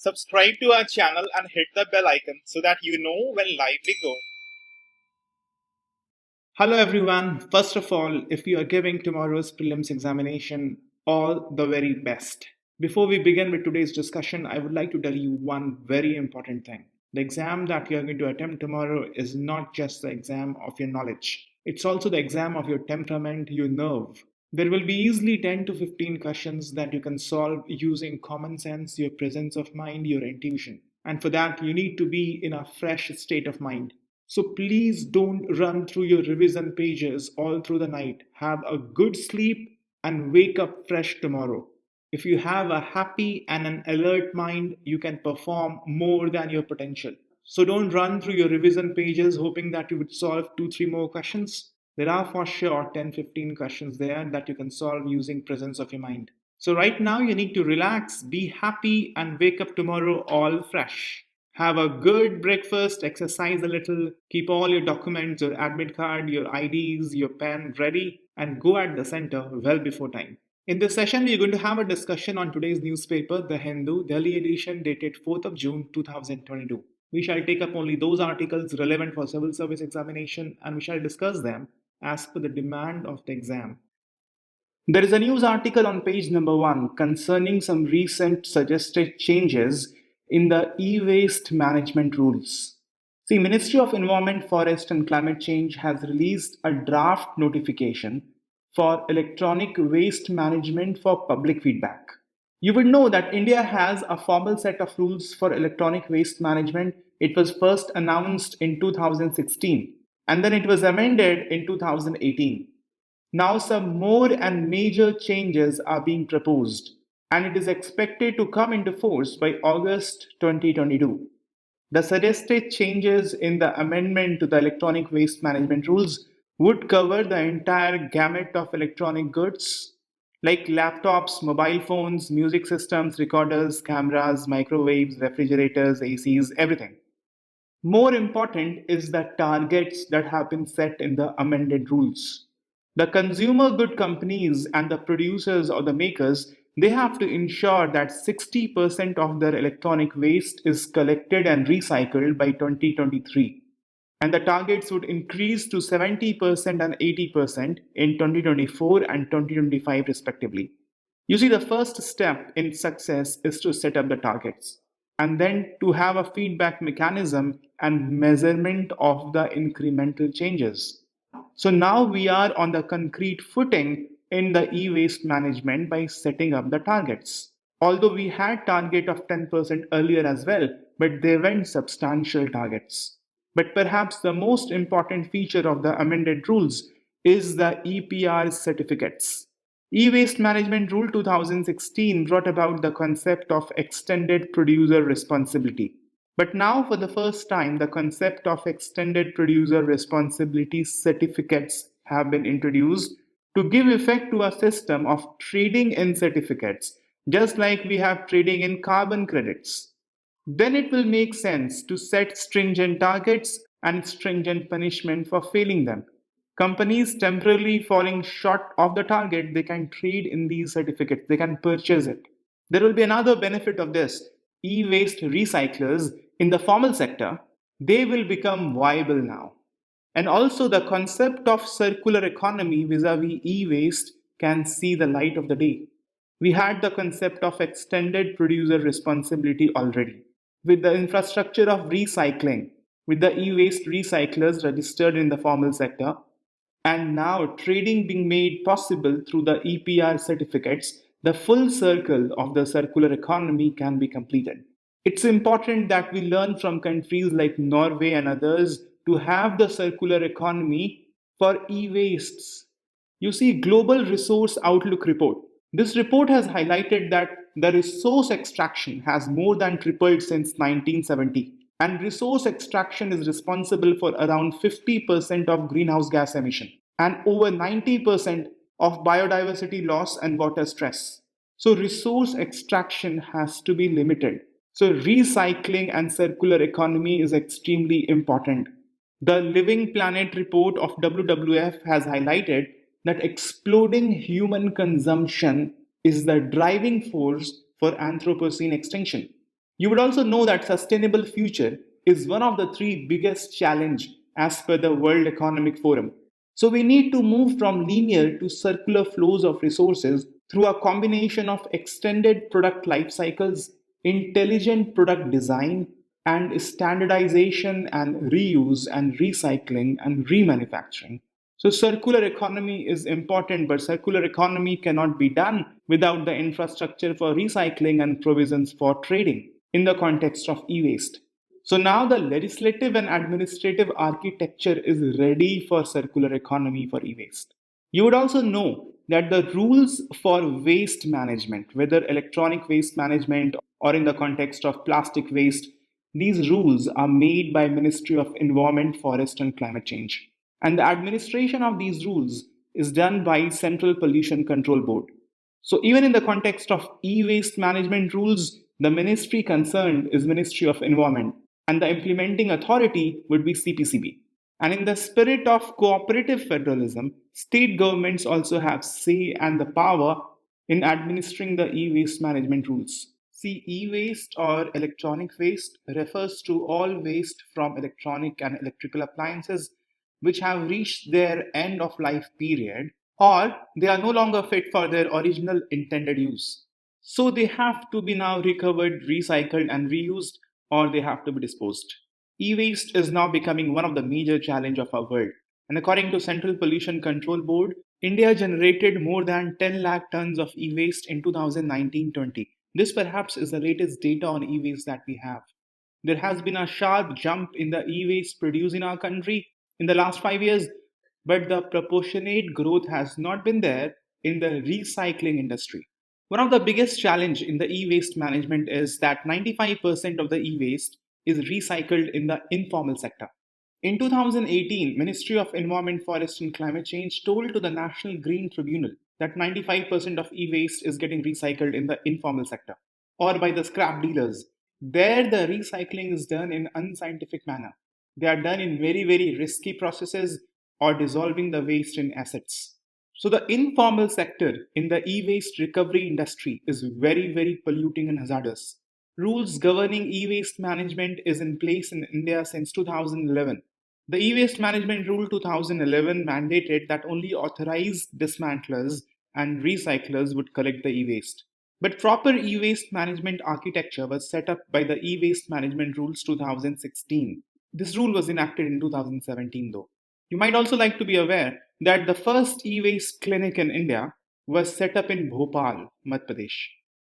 Subscribe to our channel and hit the bell icon so that you know when live we go. Hello everyone. First of all, if you are giving tomorrow's prelims examination, all the very best. Before we begin with today's discussion, I would like to tell you one very important thing. The exam that you are going to attempt tomorrow is not just the exam of your knowledge. It's also the exam of your temperament, your nerve. There will be easily 10 to 15 questions that you can solve using common sense, your presence of mind, your intuition. And for that, you need to be in a fresh state of mind. So please don't run through your revision pages all through the night. Have a good sleep and wake up fresh tomorrow. If you have a happy and an alert mind, you can perform more than your potential. So don't run through your revision pages hoping that you would solve 2 3 more questions. There are for sure 10 15 questions there that you can solve using presence of your mind. So right now you need to relax, be happy and wake up tomorrow all fresh. Have a good breakfast, exercise a little, keep all your documents, your admit card, your IDs, your pen ready, and go at the center well before time. In this session, we're going to have a discussion on today's newspaper, The Hindu, Delhi edition dated 4th of June 2022. We shall take up only those articles relevant for civil service examination and we shall discuss them as per the demand of the exam. There is a news article on page number 1 concerning some recent suggested changes in the e-waste management rules. See, Ministry of Environment, Forest and Climate Change has released a draft notification for electronic waste management for public feedback. You would know that India has a formal set of rules for electronic waste management. It was first announced in 2016 and then it was amended in 2018. Now, some more and major changes are being proposed, and it is expected to come into force by August 2022. The suggested changes in the amendment to the electronic waste management rules would cover the entire gamut of electronic goods like laptops, mobile phones, music systems, recorders, cameras, microwaves, refrigerators, ACs, everything. More important is the targets that have been set in the amended rules. The consumer good companies and the producers or the makers, they have to ensure that 60% of their electronic waste is collected and recycled by 2023. And the targets would increase to 70% and 80% in 2024 and 2025 respectively. You see, the first step in success is to set up the targets and then to have a feedback mechanism and measurement of the incremental changes. So now we are on the concrete footing in the e-waste management by setting up the targets. Although we had target of 10% earlier as well, but they weren't substantial targets. But perhaps the most important feature of the amended rules is the EPR certificates. E-Waste Management Rule 2016 brought about the concept of extended producer responsibility. But now, for the first time, the concept of extended producer responsibility certificates have been introduced to give effect to a system of trading in certificates, just like we have trading in carbon credits. Then it will make sense to set stringent targets and stringent punishment for failing them. Companies temporarily falling short of the target, they can trade in these certificates, they can purchase it. There will be another benefit of this. E-waste recyclers in the formal sector, they will become viable now. And also the concept of circular economy vis-a-vis e-waste can see the light of the day. We had the concept of extended producer responsibility already. With the infrastructure of recycling, with the e-waste recyclers registered in the formal sector, and now trading being made possible through the EPR certificates, the full circle of the circular economy can be completed. It's important that we learn from countries like Norway and others to have the circular economy for e-wastes. You see, Global Resource Outlook report. This report has highlighted that the resource extraction has more than tripled since 1970. And resource extraction is responsible for around 50% of greenhouse gas emission and over 90% of biodiversity loss and water stress. So resource extraction has to be limited. So recycling and circular economy is extremely important. The Living Planet report of WWF has highlighted that exploding human consumption is the driving force for Anthropocene extinction. You would also know that sustainable future is one of the three biggest challenge as per the World Economic Forum. So we need to move from linear to circular flows of resources through a combination of extended product life cycles, intelligent product design, and standardization and reuse and recycling and remanufacturing. So circular economy is important, but circular economy cannot be done without the infrastructure for recycling and provisions for trading in the context of e-waste. So now the legislative and administrative architecture is ready for circular economy for e-waste. You would also know that the rules for waste management, whether electronic waste management or in the context of plastic waste, these rules are made by Ministry of Environment, Forest and Climate Change. And the administration of these rules is done by Central Pollution Control Board. So even in the context of e-waste management rules, the ministry concerned is Ministry of Environment and the implementing authority would be CPCB. And in the spirit of cooperative federalism, state governments also have say and the power in administering the e-waste management rules. See, e-waste or electronic waste refers to all waste from electronic and electrical appliances which have reached their end of life period or they are no longer fit for their original intended use. So they have to be now recovered, recycled, and reused, or they have to be disposed. E-waste is now becoming one of the major challenge of our world. And according to Central Pollution Control Board, India generated more than 10 lakh tons of e-waste in 2019-20. This perhaps is the latest data on e-waste that we have. There has been a sharp jump in the e-waste produced in our country in the last 5 years, but the proportionate growth has not been there in the recycling industry. One of the biggest challenge in the e-waste management is that 95% of the e-waste is recycled in the informal sector. In 2018, Ministry of Environment, Forest and Climate Change told to the National Green Tribunal that 95% of e-waste is getting recycled in the informal sector or by the scrap dealers. There the recycling is done in unscientific manner. They are done in very, very risky processes or dissolving the waste in assets. So the informal sector in the e-waste recovery industry is very, very polluting and hazardous. Rules governing e-waste management is in place in India since 2011. The e-waste management rule 2011 mandated that only authorized dismantlers and recyclers would collect the e-waste. But proper e-waste management architecture was set up by the e-waste management rules 2016. This rule was enacted in 2017 though. You might also like to be aware that the first e-waste clinic in India was set up in Bhopal, Madhya Pradesh.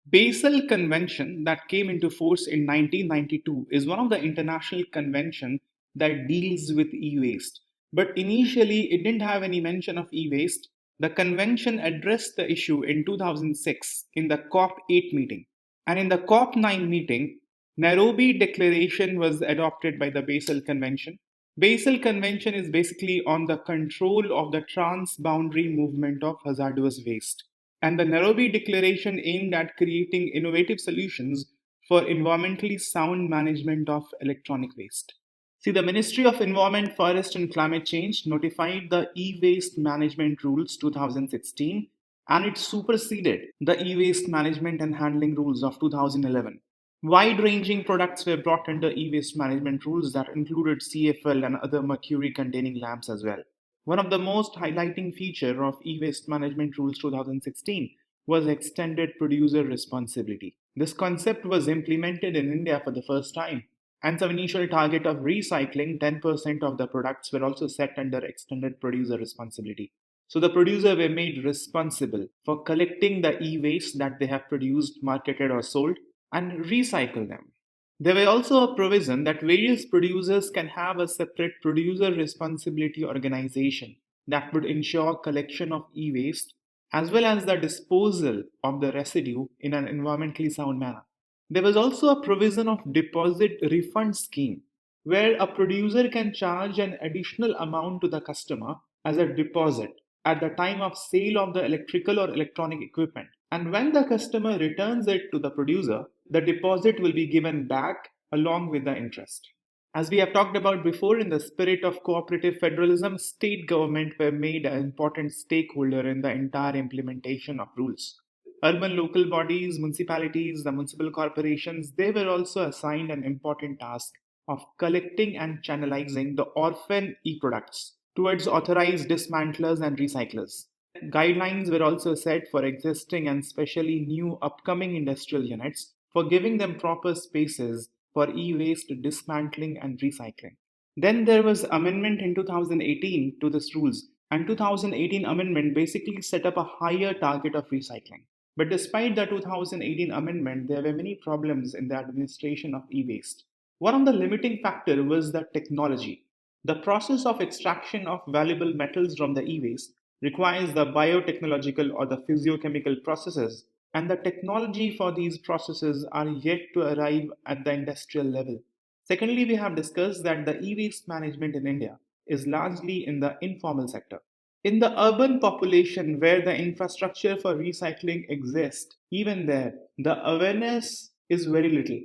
Basel Convention that came into force in 1992 is one of the international convention that deals with e-waste. But initially it didn't have any mention of e-waste. The convention addressed the issue in 2006 in the COP8 meeting. And in the COP9 meeting, Nairobi Declaration was adopted by the Basel Convention. Basel Convention is basically on the control of the transboundary movement of hazardous waste. And the Nairobi Declaration aimed at creating innovative solutions for environmentally sound management of electronic waste. See, the Ministry of Environment, Forest and Climate Change notified the e-waste management rules 2016 and it superseded the e-waste management and handling rules of 2011. Wide-ranging products were brought under e-waste management rules that included CFL and other mercury-containing lamps as well. One of the most highlighting feature of e-waste management rules 2016 was extended producer responsibility. This concept was implemented in India for the first time, and some initial target of recycling 10% of the products were also set under extended producer responsibility. So the producer were made responsible for collecting the e-waste that they have produced, marketed or sold and recycle them. There were also a provision that various producers can have a separate producer responsibility organization that would ensure collection of e-waste as well as the disposal of the residue in an environmentally sound manner. There was also a provision of deposit refund scheme where a producer can charge an additional amount to the customer as a deposit at the time of sale of the electrical or electronic equipment. And when the customer returns it to the producer, the deposit will be given back along with the interest. As we have talked about before, in the spirit of cooperative federalism, state government were made an important stakeholder in the entire implementation of rules. Urban local bodies, municipalities, the municipal corporations, they were also assigned an important task of collecting and channelizing the orphan e-products towards authorized dismantlers and recyclers. Guidelines were also set for existing and specially new upcoming industrial units for giving them proper spaces for e-waste dismantling and recycling. Then there was amendment in 2018 to this rules, and 2018 amendment basically set up a higher target of recycling. But despite the 2018 amendment, there were many problems in the administration of e-waste. One of the limiting factor was the technology. The process of extraction of valuable metals from the e-waste requires the biotechnological or the physiochemical processes, and the technology for these processes are yet to arrive at the industrial level. Secondly, we have discussed that the e-waste management in India is largely in the informal sector. In the urban population where the infrastructure for recycling exists, even there, the awareness is very little.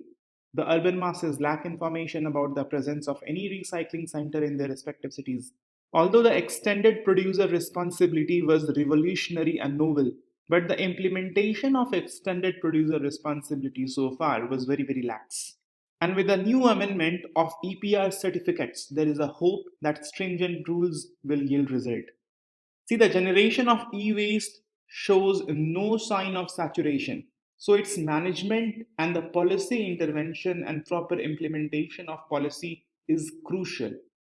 The urban masses lack information about the presence of any recycling center in their respective cities. Although the extended producer responsibility was revolutionary and novel, but the implementation of extended producer responsibility so far was very, very lax. And with the new amendment of EPR certificates, there is a hope that stringent rules will yield result. See, the generation of e-waste shows no sign of saturation. So its management and the policy intervention and proper implementation of policy is crucial.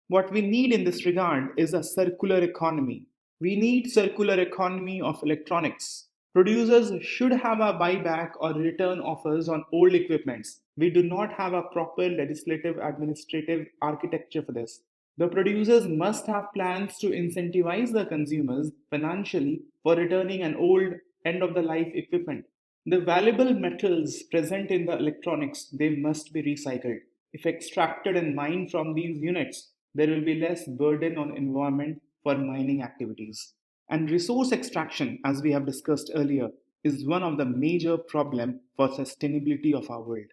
What we need in this regard is a circular economy. We need circular economy of electronics. Producers should have a buyback or return offers on old equipments. We do not have a proper legislative administrative architecture for this. The producers must have plans to incentivize the consumers financially for returning an old end of the life equipment. The valuable metals present in the electronics, they must be recycled. If extracted and mined from these units, there will be less burden on environment for mining activities. And resource extraction, as we have discussed earlier, is one of the major problem for sustainability of our world.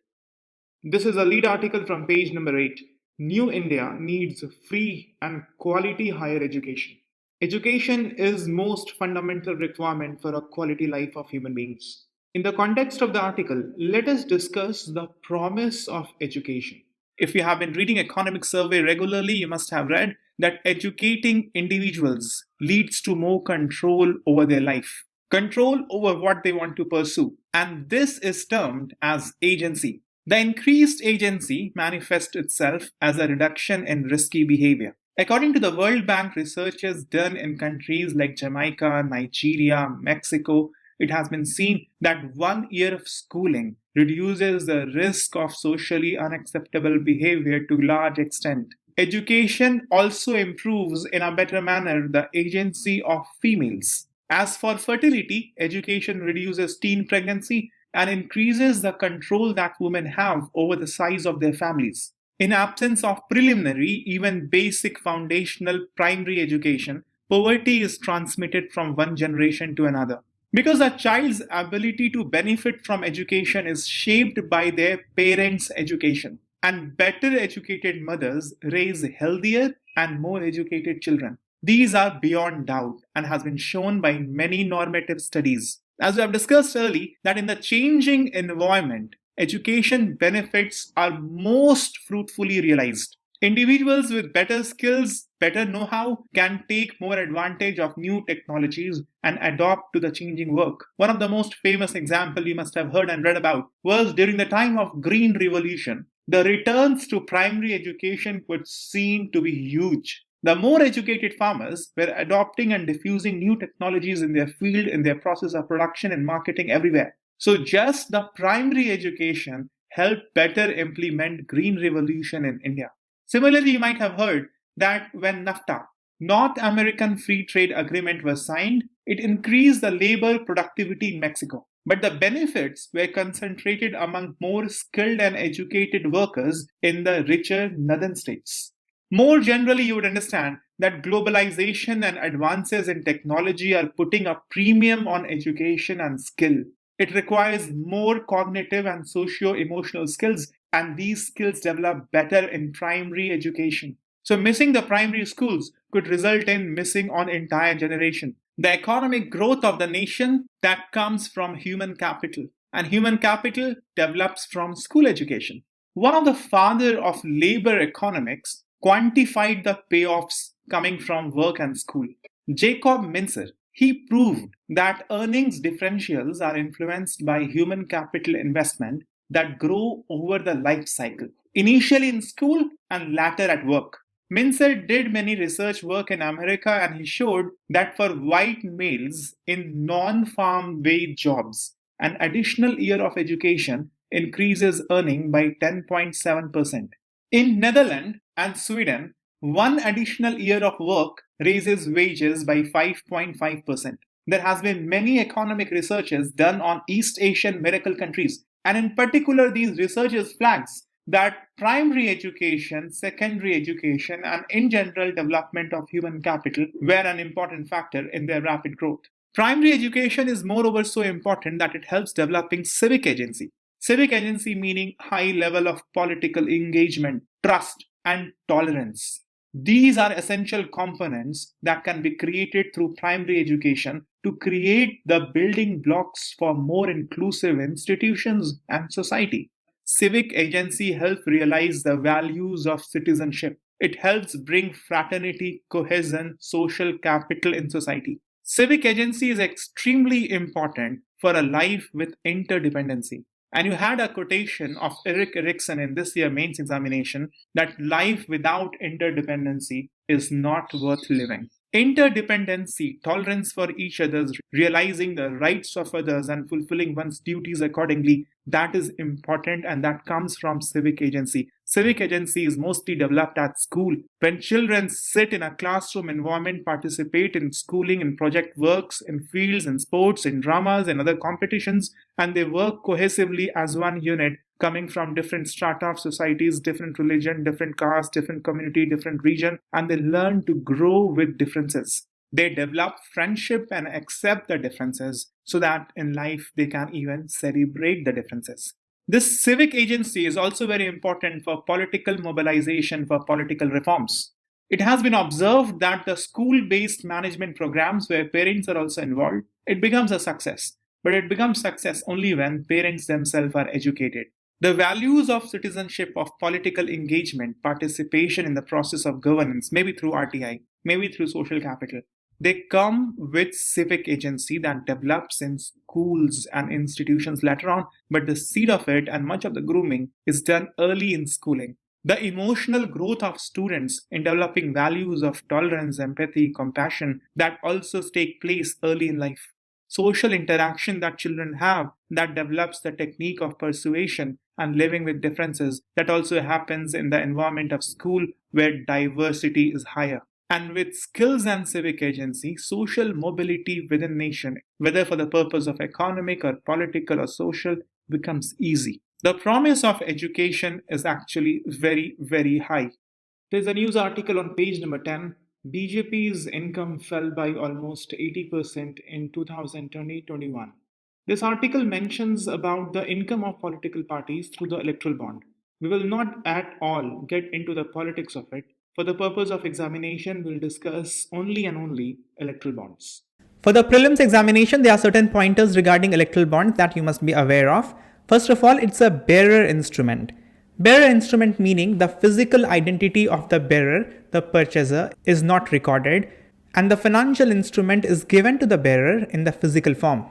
This is a lead article from page number 8. New India needs free and quality higher education. Education is most fundamental requirement for a quality life of human beings. In the context of the article, let us discuss the promise of education. If you have been reading economic survey regularly, you must have read that educating individuals leads to more control over their life, control over what they want to pursue, and this is termed as agency. The increased agency manifests itself as a reduction in risky behavior. According to the World Bank researches done in countries like Jamaica, Nigeria, Mexico, it has been seen that 1 year of schooling reduces the risk of socially unacceptable behavior to a large extent. Education also improves in a better manner the agency of females. As for fertility, education reduces teen pregnancy and increases the control that women have over the size of their families. In absence of preliminary, even basic foundational primary education, poverty is transmitted from one generation to another. Because a child's ability to benefit from education is shaped by their parents' education, and better educated mothers raise healthier and more educated children. These are beyond doubt and has been shown by many normative studies. As we have discussed earlier, that in the changing environment, education benefits are most fruitfully realized. Individuals with better skills, better know-how can take more advantage of new technologies and adopt to the changing work. One of the most famous examples you must have heard and read about was during the time of Green Revolution. The returns to primary education were seen to be huge. The more educated farmers were adopting and diffusing new technologies in their field, in their process of production and marketing everywhere. So just the primary education helped better implement Green Revolution in India. Similarly, you might have heard that when NAFTA, North American Free Trade Agreement, was signed, it increased the labor productivity in Mexico. But the benefits were concentrated among more skilled and educated workers in the richer northern states. More generally, you would understand that globalization and advances in technology are putting a premium on education and skill. It requires more cognitive and socio-emotional skills, and these skills develop better in primary education. So missing the primary schools could result in missing on entire generation. The economic growth of the nation that comes from human capital, and human capital develops from school education. One of the father of labor economics quantified the payoffs coming from work and school. Jacob Mincer, he proved that earnings differentials are influenced by human capital investment that grow over the life cycle, initially in school and later at work. Mincer did many research work in America and he showed that for white males in non-farm wage jobs, an additional year of education increases earning by 10.7%. In Netherlands and Sweden, one additional year of work raises wages by 5.5%. There has been many economic researches done on East Asian miracle countries, and in particular these researches flags that primary education, secondary education, and in general development of human capital were an important factor in their rapid growth. Primary education is moreover so important that it helps developing civic agency. Civic agency meaning high level of political engagement, trust, and tolerance. These are essential components that can be created through primary education to create the building blocks for more inclusive institutions and society. Civic agency helps realize the values of citizenship. It helps bring fraternity, cohesion, social capital in society. Civic agency is extremely important for a life with interdependency. And you had a quotation of Erik Erikson in this year mains examination that life without interdependency is not worth living. Interdependency, tolerance for each other, realizing the rights of others and fulfilling one's duties accordingly, that is important and that comes from civic agency. Civic agency is mostly developed at school. When children sit in a classroom environment, participate in schooling, in project works, in fields, in sports, in dramas, and other competitions, and they work cohesively as one unit, coming from different strata of societies, different religion, different caste, different community, different region, and they learn to grow with differences. They develop friendship and accept the differences so that in life they can even celebrate the differences. This civic agency is also very important for political mobilization for political reforms. It has been observed that the school-based management programs where parents are also involved, it becomes a success. But it becomes success only when parents themselves are educated. The values of citizenship, of political engagement, participation in the process of governance, maybe through RTI, maybe through social capital, they come with civic agency that develops in schools and institutions later on, but the seed of it and much of the grooming is done early in schooling. The emotional growth of students in developing values of tolerance, empathy, compassion, that also take place early in life. Social interaction that children have that develops the technique of persuasion and living with differences that also happens in the environment of school where diversity is higher. And with skills and civic agency, social mobility within nation, whether for the purpose of economic or political or social, becomes easy. The promise of education is actually very, very high. There's a news article on page number 10. BJP's income fell by almost 80% in 2020-21. This article mentions about the income of political parties through the electoral bond. We will not at all get into the politics of it. For the purpose of examination, we'll discuss only and only electoral bonds. For the prelims examination, there are certain pointers regarding electoral bonds that you must be aware of. First of all, it's a bearer instrument. Bearer instrument meaning the physical identity of the bearer, the purchaser, is not recorded, and the financial instrument is given to the bearer in the physical form.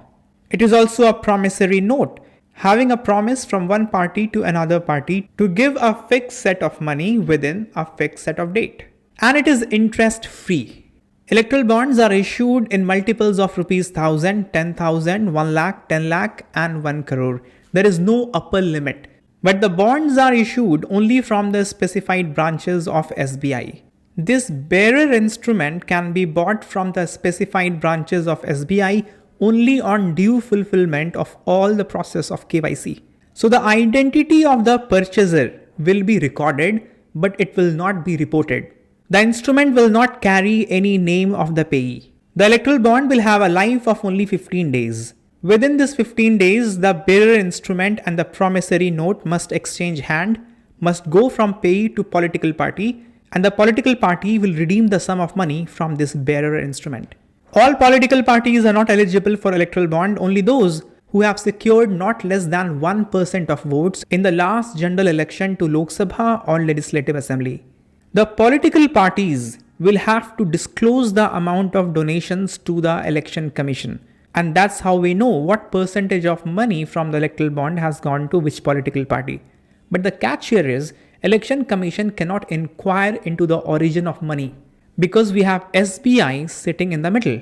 It is also a promissory note, having a promise from one party to another party to give a fixed set of money within a fixed set of date. And it is interest free. Electoral bonds are issued in multiples of rupees 1000, 10,000, 1 lakh, 10 lakh and 1 crore. There is no upper limit. But the bonds are issued only from the specified branches of SBI. This bearer instrument can be bought from the specified branches of SBI only on due fulfillment of all the process of KYC. So the identity of the purchaser will be recorded, but it will not be reported. The instrument will not carry any name of the payee. The electoral bond will have a life of only 15 days. Within this 15 days, the bearer instrument and the promissory note must exchange hand, must go from payee to political party, and the political party will redeem the sum of money from this bearer instrument. All political parties are not eligible for electoral bond, only those who have secured not less than 1% of votes in the last general election to Lok Sabha or Legislative Assembly. The political parties will have to disclose the amount of donations to the Election Commission. And that's how we know what percentage of money from the electoral bond has gone to which political party. But the catch here is Election Commission cannot inquire into the origin of money because we have SBI sitting in the middle.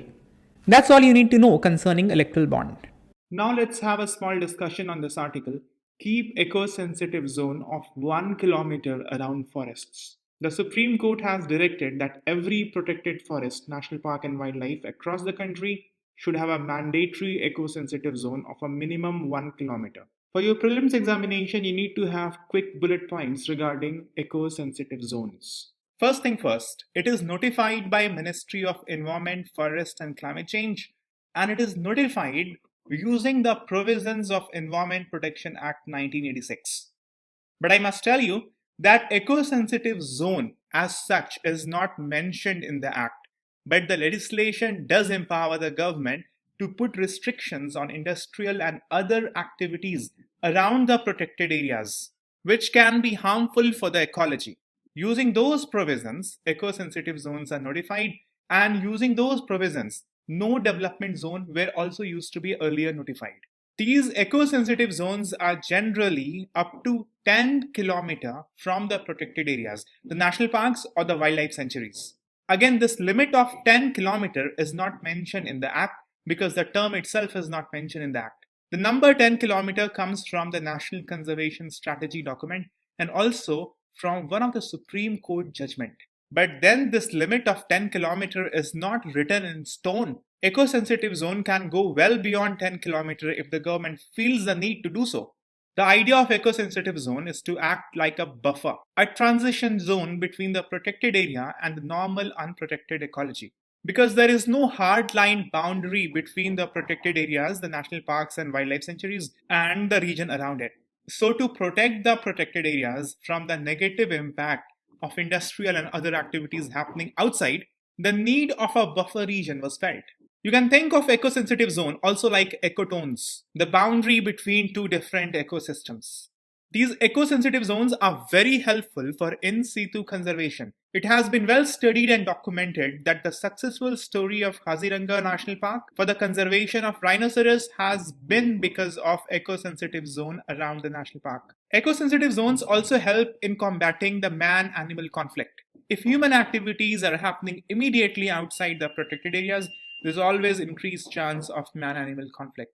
That's all you need to know concerning electoral bond. Now let's have a small discussion on this article. Keep eco-sensitive zone of 1 kilometer around forests. The Supreme Court has directed that every protected forest, national park and wildlife across the country should have a mandatory eco-sensitive zone of a minimum 1 kilometer. For your prelims examination, you need to have quick bullet points regarding eco-sensitive zones. First thing first, it is notified by Ministry of Environment, Forest and Climate Change, and it is notified using the provisions of Environment Protection Act 1986. But I must tell you that eco-sensitive zone as such is not mentioned in the act, but the legislation does empower the government to put restrictions on industrial and other activities around the protected areas, which can be harmful for the ecology. Using those provisions, eco-sensitive zones are notified, and using those provisions, no development zone were also used to be earlier notified. These eco-sensitive zones are generally up to 10 km from the protected areas, the national parks or the wildlife sanctuaries. Again, this limit of 10 km is not mentioned in the Act because the term itself is not mentioned in the Act. The number 10 km comes from the National Conservation Strategy document and also from one of the Supreme Court judgment. But then this limit of 10 km is not written in stone. Eco-sensitive zone can go well beyond 10 km if the government feels the need to do so. The idea of eco-sensitive zone is to act like a buffer, a transition zone between the protected area and the normal unprotected ecology. Because there is no hard line boundary between the protected areas, the national parks and wildlife sanctuaries, and the region around it. So to protect the protected areas from the negative impact of industrial and other activities happening outside, the need of a buffer region was felt. You can think of eco-sensitive zone also like ecotones, the boundary between two different ecosystems. These eco-sensitive zones are very helpful for in situ conservation. It has been well studied and documented that the successful story of Kaziranga National Park for the conservation of rhinoceros has been because of eco-sensitive zone around the national park. Eco-sensitive zones also help in combating the man-animal conflict. If human activities are happening immediately outside the protected areas, there's always increased chance of man-animal conflict.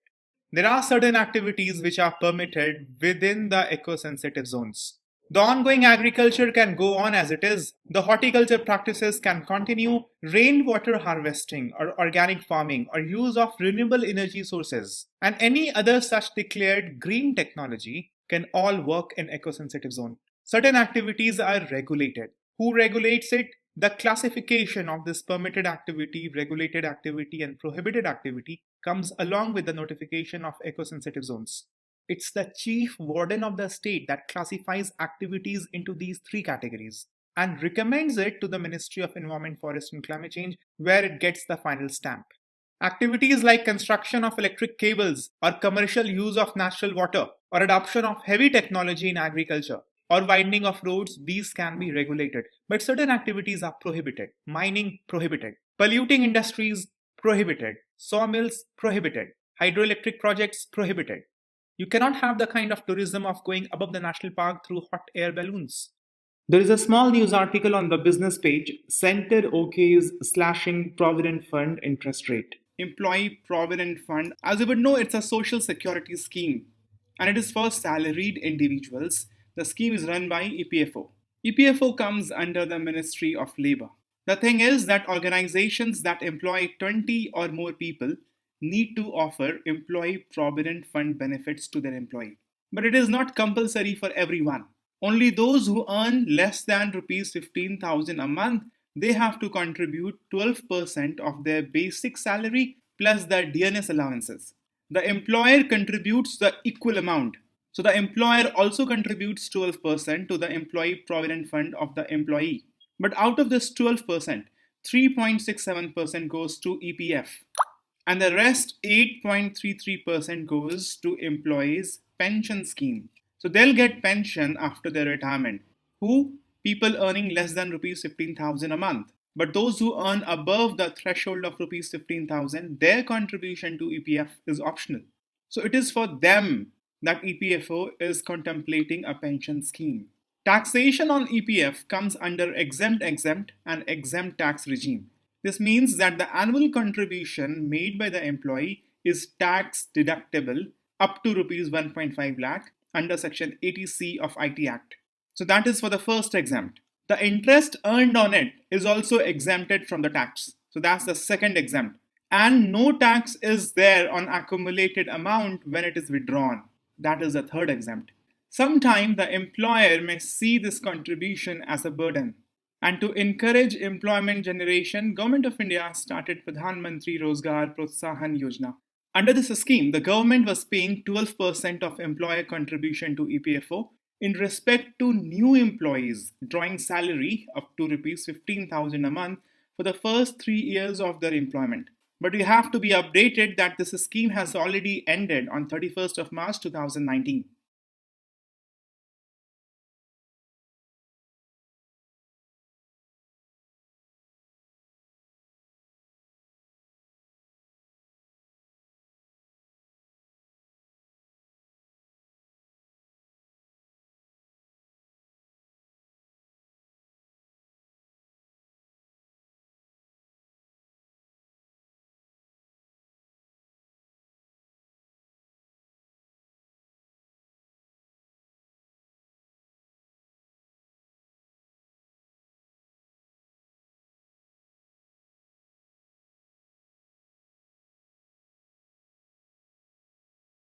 There are certain activities which are permitted within the eco-sensitive zones. The ongoing agriculture can go on as it is. The horticulture practices can continue. Rainwater harvesting or organic farming or use of renewable energy sources and any other such declared green technology can all work in eco-sensitive zone. Certain activities are regulated. Who regulates it? The classification of this permitted activity, regulated activity, and prohibited activity comes along with the notification of eco-sensitive zones. It's the chief warden of the state that classifies activities into these three categories and recommends it to the Ministry of Environment, Forest and Climate Change, where it gets the final stamp. Activities like construction of electric cables or commercial use of natural water or adoption of heavy technology in agriculture or widening of roads, these can be regulated. But certain activities are prohibited. Mining, prohibited. Polluting industries, prohibited. Sawmills, prohibited. Hydroelectric projects, prohibited. You cannot have the kind of tourism of going above the national park through hot air balloons. There is a small news article on the business page. Center OK's slashing Provident Fund interest rate. Employee Provident Fund, as you would know, it's a social security scheme and it is for salaried individuals. The scheme is run by EPFO. EPFO comes under the Ministry of Labor. The thing is that organizations that employ 20 or more people need to offer employee provident fund benefits to their employee. But it is not compulsory for everyone. Only those who earn less than rupees 15,000 a month, they have to contribute 12% of their basic salary plus their DNS allowances. The employer contributes the equal amount. So the employer also contributes 12% to the employee provident fund of the employee. But out of this 12%, 3.67% goes to EPF, and the rest 8.33% goes to employees' pension scheme. So they'll get pension after their retirement. Who? People earning less than rupees 15,000 a month. But those who earn above the threshold of rupees 15,000, their contribution to EPF is optional. So it is for them that EPFO is contemplating a pension scheme. Taxation on EPF comes under exempt and exempt tax regime. This means that the annual contribution made by the employee is tax deductible up to rupees 1.5 lakh under section 80C of IT Act. So that is for the first exempt. The interest earned on it is also exempted from the tax. So that's the second exempt. And no tax is there on accumulated amount when it is withdrawn. That is the third exempt. Sometimes the employer may see this contribution as a burden. And to encourage employment generation, Government of India started Pradhan Mantri Rozgar Protsahan Yojana. Under this scheme, the government was paying 12% of employer contribution to EPFO in respect to new employees drawing salary up to rupees 15,000 a month for the first 3 years of their employment. But we have to be updated that this scheme has already ended on 31st of March 2019.